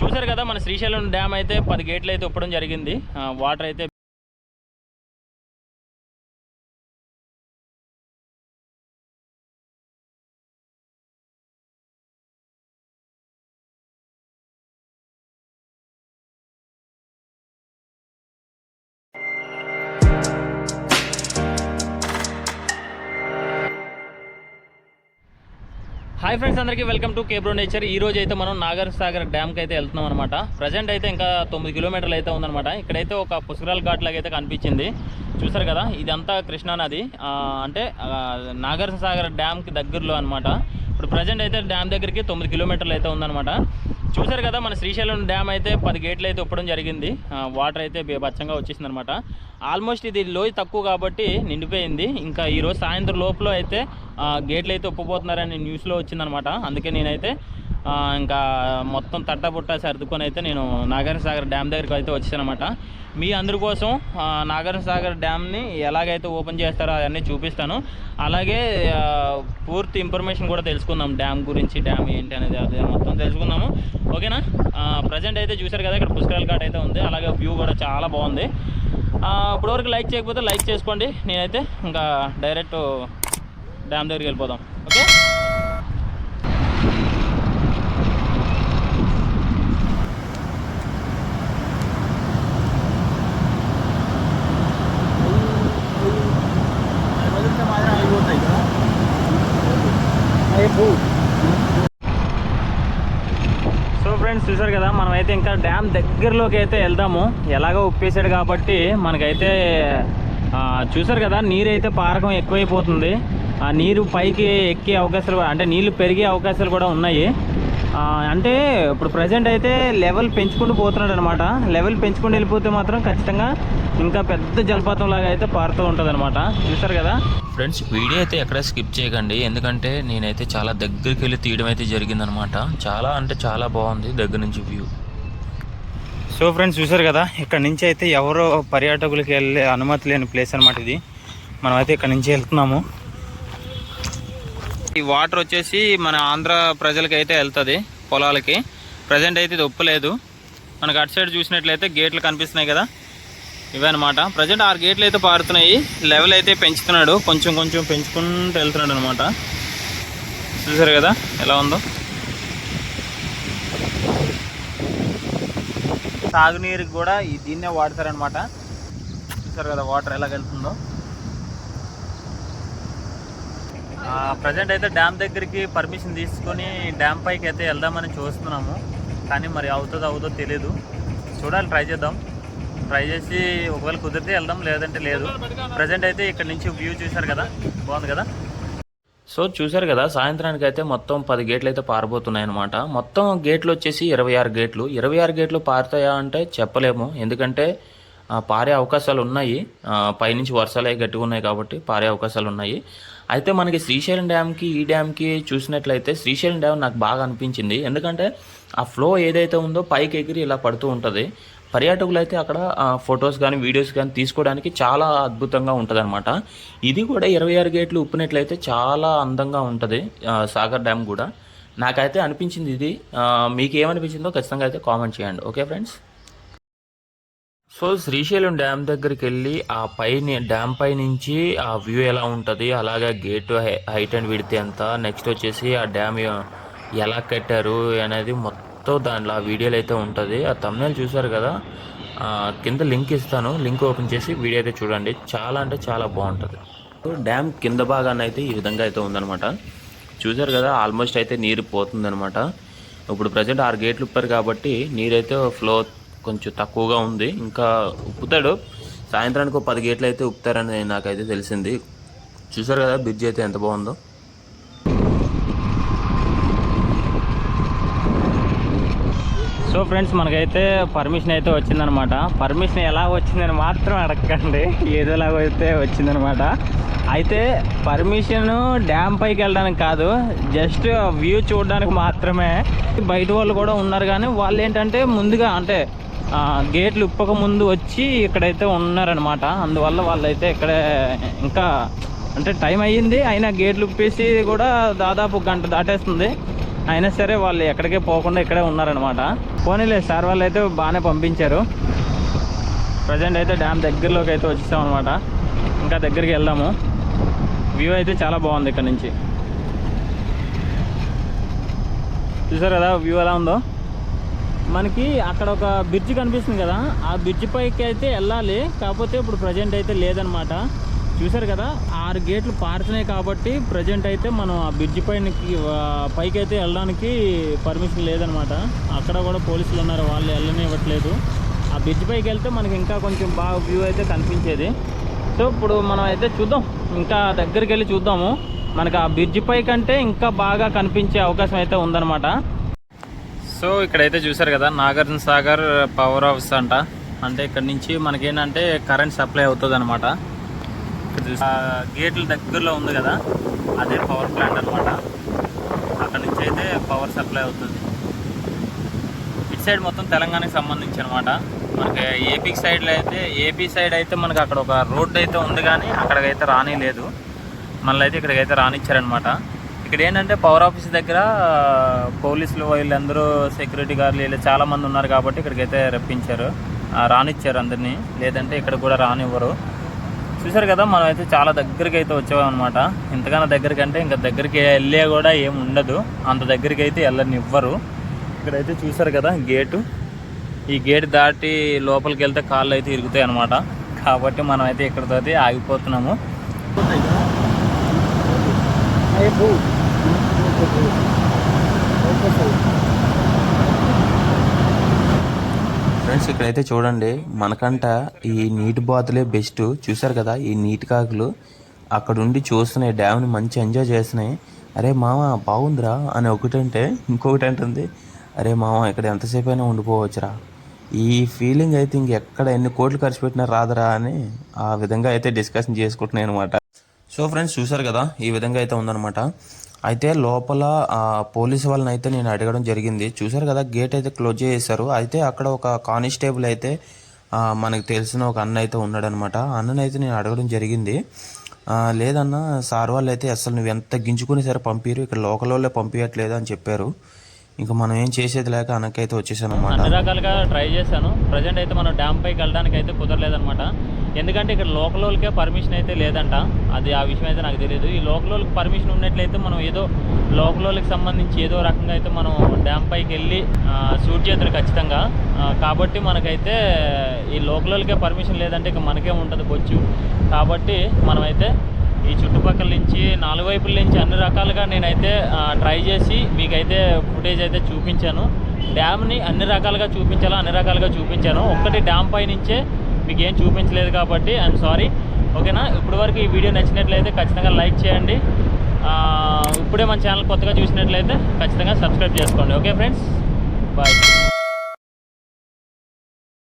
చూసారు కదా మన శ్రీశైలం డ్యామ్ అయితే 10 గేట్లు అయితే ఉప్పడం జరిగింది. వాటర్ అయితే హాయ్ ఫ్రెండ్స్, అందరికీ వెల్కమ్ టు కేబ్రో నేచర్. ఈ రోజు అయితే మనం నాగార్జునసాగర్ డ్యామ్కి అయితే వెళ్తున్నాం అనమాట. ప్రజెంట్ అయితే ఇంకా 9 కిలోమీటర్లు అయితే ఉందన్నమాట. ఇక్కడైతే ఒక పుష్కరాల ఘాట్ లాగా అయితే కనిపించింది. చూసారు కదా, ఇదంతా కృష్ణానది, అంటే నాగార్జునసాగర్ డ్యామ్కి దగ్గరలో అనమాట. ఇప్పుడు ప్రజెంట్ అయితే డ్యామ్ దగ్గరికి 9 కిలోమీటర్లు అయితే ఉందన్నమాట. చూసారు కదా మన శ్రీశైలం డ్యామ్ అయితే 10 గేట్లు అయితే ఉప్పడం జరిగింది. వాటర్ అయితే బీభత్సంగా వచ్చేసింది అనమాట. ఆల్మోస్ట్ ఇది లోయ తక్కువ కాబట్టి నిండిపోయింది. ఇంకా ఈరోజు సాయంత్రం లోపల అయితే గేట్లు అయితే ఉప్పపోతున్నారని న్యూస్లో వచ్చిందనమాట. అందుకే నేనైతే ఇంకా మొత్తం తట్టబుట్ట సర్దుకొని అయితే నేను నాగార్జునసాగర్ డ్యామ్ దగ్గరికి అయితే వచ్చానమాట. మీ అందరి కోసం నాగార్జునసాగర్ డ్యామ్ని ఎలాగైతే ఓపెన్ చేస్తారో అవన్నీ చూపిస్తాను. అలాగే పూర్తి ఇన్ఫర్మేషన్ కూడా తెలుసుకుందాం, డ్యామ్ గురించి, డ్యామ్ ఏంటి అనేది అది మొత్తం తెలుసుకుందాము. ఓకేనా? ప్రజెంట్ అయితే చూసారు కదా, ఇక్కడ పుష్కరాల ఘాట్ అయితే ఉంది. అలాగే వ్యూ కూడా చాలా బాగుంది. ఇప్పటివరకు లైక్ చేయకపోతే లైక్ చేసుకోండి. నేనైతే ఇంకా డైరెక్ట్ డ్యామ్ దగ్గరికి వెళ్ళిపోదాం. ఓకే, సో ఫ్రెండ్స్ చూసారు కదా, మనమైతే ఇంకా డ్యామ్ దగ్గరలోకి అయితే వెళ్దాము. ఎలాగో ఉప్పేసాడు కాబట్టి మనకైతే చూసారు కదా, నీరు అయితే పారకం ఎక్కువైపోతుంది. ఆ నీరు పైకి ఎక్కే అవకాశాలు, అంటే నీళ్లు పెరిగే అవకాశాలు కూడా ఉన్నాయి. అంటే ఇప్పుడు ప్రజెంట్ అయితే లెవెల్ పెంచుకుంటూ పోతున్నాడు అనమాట. లెవెల్ పెంచుకుంటూ వెళ్ళిపోతే మాత్రం ఖచ్చితంగా ఇంకా పెద్ద జలపాతం లాగా అయితే పారుతూ ఉంటుంది అనమాట. చూసారు కదా ఫ్రెండ్స్, వీడియో అయితే ఎక్కడ స్కిప్ చేయకండి, ఎందుకంటే నేనైతే చాలా దగ్గరికి వెళ్ళి తీయడం అయితే జరిగిందనమాట. చాలా అంటే చాలా బాగుంది దగ్గర నుంచి వ్యూ. సో ఫ్రెండ్స్ చూసారు కదా, ఇక్కడ నుంచి అయితే ఎవరో పర్యాటకులకి వెళ్ళే అనుమతి లేని ప్లేస్ అనమాట ఇది. మనమైతే ఇక్కడ నుంచి వెళ్తున్నాము. ఈ వాటర్ వచ్చేసి మన ఆంధ్ర ప్రజలకి అయితే వెళ్తుంది, పొలాలకి. ప్రజెంట్ అయితే ఇది ఉప్పలేదు. మనకు అటు సైడ్ చూసినట్లయితే గేట్లు కనిపిస్తున్నాయి కదా, ఇవే అనమాట. ప్రజెంట్ 6 గేట్లు అయితే పారుతున్నాయి. లెవెల్ అయితే పెంచుతున్నాడు, కొంచెం కొంచెం పెంచుకుంటూ వెళ్తున్నాడు అనమాట. చూసారు కదా ఎలా ఉందో. తాగునీరుకి కూడా దీన్నే వాడతారనమాట. చూసారు కదా వాటర్ ఎలా వెళ్తుందో. ప్రజెంట్ అయితే డ్యామ్ దగ్గరికి పర్మిషన్ తీసుకొని డ్యామ్ పైకి అయితే వెళ్దామని చూస్తున్నాము. కానీ మరి అవుతుందో తెలియదు, చూడాలి, ట్రై చేద్దాం. ట్రై చేసి ఒకవేళ కుదిరితే వెళ్దాం, లేదంటే లేదు. ప్రజెంట్ అయితే ఇక్కడ నుంచి వ్యూ చూసారు కదా, బాగుంది కదా. సో చూసారు కదా, సాయంత్రానికి అయితే మొత్తం 10 గేట్లు అయితే పారబోతున్నాయి అనమాట. మొత్తం గేట్లు వచ్చేసి 26 గేట్లు. 26 గేట్లు పారుతాయా అంటే చెప్పలేము, ఎందుకంటే పారే అవకాశాలు ఉన్నాయి. పైనుంచి వర్షాలు అవి గట్టిగా ఉన్నాయి కాబట్టి పారే అవకాశాలు ఉన్నాయి. అయితే మనకి శ్రీశైలం డ్యామ్కి ఈ డ్యామ్కి చూసినట్లయితే శ్రీశైలం డ్యామ్ నాకు బాగా అనిపించింది. ఎందుకంటే ఆ ఫ్లో ఏదైతే ఉందో పైకి ఎగిరి ఇలా పడుతూ ఉంటుంది. పర్యాటకులు అయితే అక్కడ ఫొటోస్ కానీ వీడియోస్ కానీ తీసుకోవడానికి చాలా అద్భుతంగా ఉంటుంది అనమాట. ఇది కూడా 26 గేట్లు ఉప్పినట్లయితే చాలా అందంగా ఉంటుంది సాగర్ డ్యామ్ కూడా. నాకైతే అనిపించింది ఇది. మీకు ఏమనిపించిందో ఖచ్చితంగా అయితే కామెంట్ చేయండి. Okay friends. So Srisailam dam దగ్గరికి వెళ్ళి ఆ పైన డ్యామ్ పై నుంచి ఆ వ్యూ ఎలా ఉంటుంది, అలాగే గేట్ హైట్ అండ్ విడ్త్ ఎంత, నెక్స్ట్ వచ్చేసి ఆ డ్యామ్ ఎలా కట్టారు అనేది మొత్తం దాంట్లో ఆ వీడియోలు అయితే ఉంటుంది. ఆ థంబ్నెయిల్ చూసారు కదా, కింద లింక్ ఇస్తాను, లింక్ ఓపెన్ చేసి వీడియో అయితే చూడండి. చాలా అంటే చాలా బాగుంటుంది. డ్యామ్ కింద భాగాన్ని అయితే ఈ విధంగా అయితే ఉందన్నమాట. చూసారు కదా, ఆల్మోస్ట్ అయితే నీరు పోతుందన్నమాట. ఇప్పుడు ప్రజెంట్ 6 గేట్లు ఉప్పారు కాబట్టి నీరైతే ఫ్లో కొంచెం తక్కువగా ఉంది. ఇంకా ఉప్పుతాడు, సాయంత్రానికి 10 గేట్లు అయితే ఉప్పుతారని నాకైతే తెలిసింది. చూసారు కదా బ్రిడ్జ్ అయితే ఎంత బాగుందో. సో ఫ్రెండ్స్, మనకైతే పర్మిషన్ అయితే వచ్చిందనమాట. పర్మిషన్ ఎలా వచ్చిందని మాత్రం అడగండి, ఏదోలాగా అయితే వచ్చిందనమాట. అయితే పర్మిషన్ డ్యామ్ పైకి వెళ్ళడానికి కాదు, జస్ట్ వ్యూ చూడడానికి మాత్రమే. బయట వాళ్ళు కూడా ఉన్నారు, కానీ వాళ్ళు ఏంటంటే ముందుగా అంటే గేట్లు ఉప్పక ముందు వచ్చి ఇక్కడైతే ఉన్నారనమాట. అందువల్ల వాళ్ళైతే ఇక్కడే ఇంకా అంటే టైం అయ్యింది, అయినా గేట్లు ఉప్పేసి కూడా దాదాపు 1 గంట దాటేస్తుంది. అయినా సరే వాళ్ళు ఎక్కడికే పోకుండా ఇక్కడే ఉన్నారనమాట. పోనీలే సార్ వాళ్ళు అయితే బాగానే పంపించారు. ప్రజెంట్ అయితే డ్యామ్ దగ్గరలోకి అయితే వచ్చేసాం అనమాట. ఇంకా దగ్గరికి వెళ్దాము. వ్యూ అయితే చాలా బాగుంది ఇక్కడ నుంచి. చూసారు కదా వ్యూ ఎలా ఉందో. మనకి అక్కడ ఒక బ్రిడ్జ్ కనిపిస్తుంది కదా, ఆ బ్రిడ్జ్ పైకి అయితే వెళ్ళాలి. కాకపోతే ఇప్పుడు ప్రజెంట్ అయితే లేదనమాట. చూసారు కదా 6 గేట్లు పారుతున్నాయి కాబట్టి ప్రజెంట్ అయితే మనం ఆ బ్రిడ్జ్ పైకి అయితే వెళ్ళడానికి పర్మిషన్ లేదనమాట. అక్కడ కూడా పోలీసులు ఉన్నారు, వాళ్ళు వెళ్ళనివ్వట్లేదు. ఆ బ్రిడ్జ్ పైకి వెళ్తే మనకి ఇంకా కొంచెం బాగా వ్యూ అయితే కనిపించేది. సో ఇప్పుడు మనం అయితే చూద్దాం, ఇంకా దగ్గరికి వెళ్ళి చూద్దాము. మనకి ఆ బ్రిడ్జ్ పై కంటే ఇంకా బాగా కనిపించే అవకాశం అయితే ఉందన్నమాట. సో ఇక్కడైతే చూసారు కదా నాగార్జున సాగర్ పవర్ హౌస్ అంట. అంటే ఇక్కడ నుంచి మనకేంటంటే కరెంట్ సప్లై అవుతుంది అనమాట. గేట్ల దగ్గరలో ఉంది కదా, అదే పవర్ ప్లాంట్ అనమాట. అక్కడ నుంచి అయితే పవర్ సప్లై అవుతుంది. ఇటు సైడ్ మొత్తం తెలంగాణకి సంబంధించి అనమాట. మనకి ఏపీ సైడ్ అయితే మనకి అక్కడ ఒక రోడ్డు అయితే ఉంది, కానీ అక్కడికైతే రానిలేదు. మళ్ళీ అయితే ఇక్కడికైతే రానిచ్చారనమాట. ఇక్కడ ఏంటంటే పవర్ ఆఫీస్ దగ్గర పోలీసులు వీళ్ళందరూ సెక్యూరిటీ గార్డులు వీళ్ళు చాలామంది ఉన్నారు కాబట్టి ఇక్కడికైతే రప్పించారు, రానిచ్చారు అందరినీ. లేదంటే ఇక్కడ కూడా రానివ్వరు. చూసారు కదా మనం అయితే చాలా దగ్గరికి అయితే వచ్చామన్నమాట. ఇంతకన్నా దగ్గరికి అంటే ఇంకా దగ్గరికి వెళ్ళే కూడా ఏమి ఉండదు, అంత దగ్గరికి అయితే వెళ్ళనివ్వరు. ఇక్కడైతే చూసారు కదా గేటు, ఈ గేట్ దాటి లోపలికి వెళ్తే కాళ్ళు అయితే ఇరుగుతాయి అనమాట. కాబట్టి మనం అయితే ఇక్కడితో ఆగిపోతున్నాము. ఫ్రెండ్స్ ఇక్కడైతే చూడండి, మనకంట ఈ నీటి బాతులే బెస్ట్. చూసారు కదా ఈ నీటి కాకులు అక్కడ ఉండి చూస్తున్నాయి, డ్యామ్ని మంచి ఎంజాయ్ చేస్తున్నాయి. అరే మామ బాగుందిరా అని ఒకటంటే ఇంకొకటి అంటుంది, అరే మామ ఇక్కడ ఎంతసేపు అయినా ఉండిపోవచ్చురా. ఈ ఫీలింగ్ అయితే ఇంకెక్కడ ఎన్ని కోట్లు ఖర్చు పెట్టినా రాదురా అని ఆ విధంగా అయితే డిస్కషన్ చేసుకుంటున్నాయి అనమాట. సో ఫ్రెండ్స్ చూసారు కదా ఈ విధంగా అయితే ఉందన్నమాట. అయితే లోపల పోలీసు వాళ్ళని అయితే నేను అడగడం జరిగింది. చూసారు కదా గేట్ అయితే క్లోజ్ చేసేసారు. అయితే అక్కడ ఒక కానిస్టేబుల్ అయితే మనకు తెలిసిన ఒక అన్న అయితే ఉన్నాడనమాట. అన్ననైతే నేను అడగడం జరిగింది. లేదన్నా సార్ వాళ్ళు అయితే అసలు నువ్వు ఎంత గింజుకుని సరే పంపిరు, ఇక్కడ లోకల్ వాళ్ళే పంపించట్లేదు అని చెప్పారు. ఇంకా మనం ఏం చేసేది లేక అనకైతే వచ్చేసాను అనమాట. అన్ని రకాలుగా ట్రై చేశాను. ప్రజెంట్ అయితే మనం డ్యామ్ పైకి వెళ్ళడానికి అయితే కుదరలేదనమాట. ఎందుకంటే ఇక్కడ లోకల్ వాళ్ళకే పర్మిషన్ అయితే లేదంట. అది ఆ విషయం అయితే నాకు తెలియదు. ఈ లోకల్ వాళ్ళకి పర్మిషన్ ఉన్నట్లయితే మనం ఏదో లోకల్ వాళ్ళకి సంబంధించి ఏదో రకంగా అయితే మనం డ్యామ్ పైకి వెళ్ళి షూట్ చేద్దరు ఖచ్చితంగా. కాబట్టి మనకైతే ఈ లోకల్ వాళ్ళకే పర్మిషన్ లేదంటే ఇక మనకే ఉంటుంది బొచ్చు. కాబట్టి మనమైతే ఈ చుట్టుపక్కల నుంచి 4 వైపుల నుంచి అన్ని రకాలుగా నేనైతే ట్రై చేసి మీకైతే ఫుటేజ్ అయితే చూపించాను. డ్యామ్ని అన్ని రకాలుగా చూపించాను. ఒక్కటి డ్యామ్ పై నుంచే మీకు ఏం చూపించలేదు కాబట్టి ఐఎమ్ సారీ. ఓకేనా, ఇప్పటి వరకు ఈ వీడియో నచ్చినట్లయితే ఖచ్చితంగా లైక్ చేయండి. ఇప్పుడే మన ఛానల్ కొత్తగా చూసినట్లయితే ఖచ్చితంగా సబ్స్క్రైబ్ చేసుకోండి. Okay friends, bye.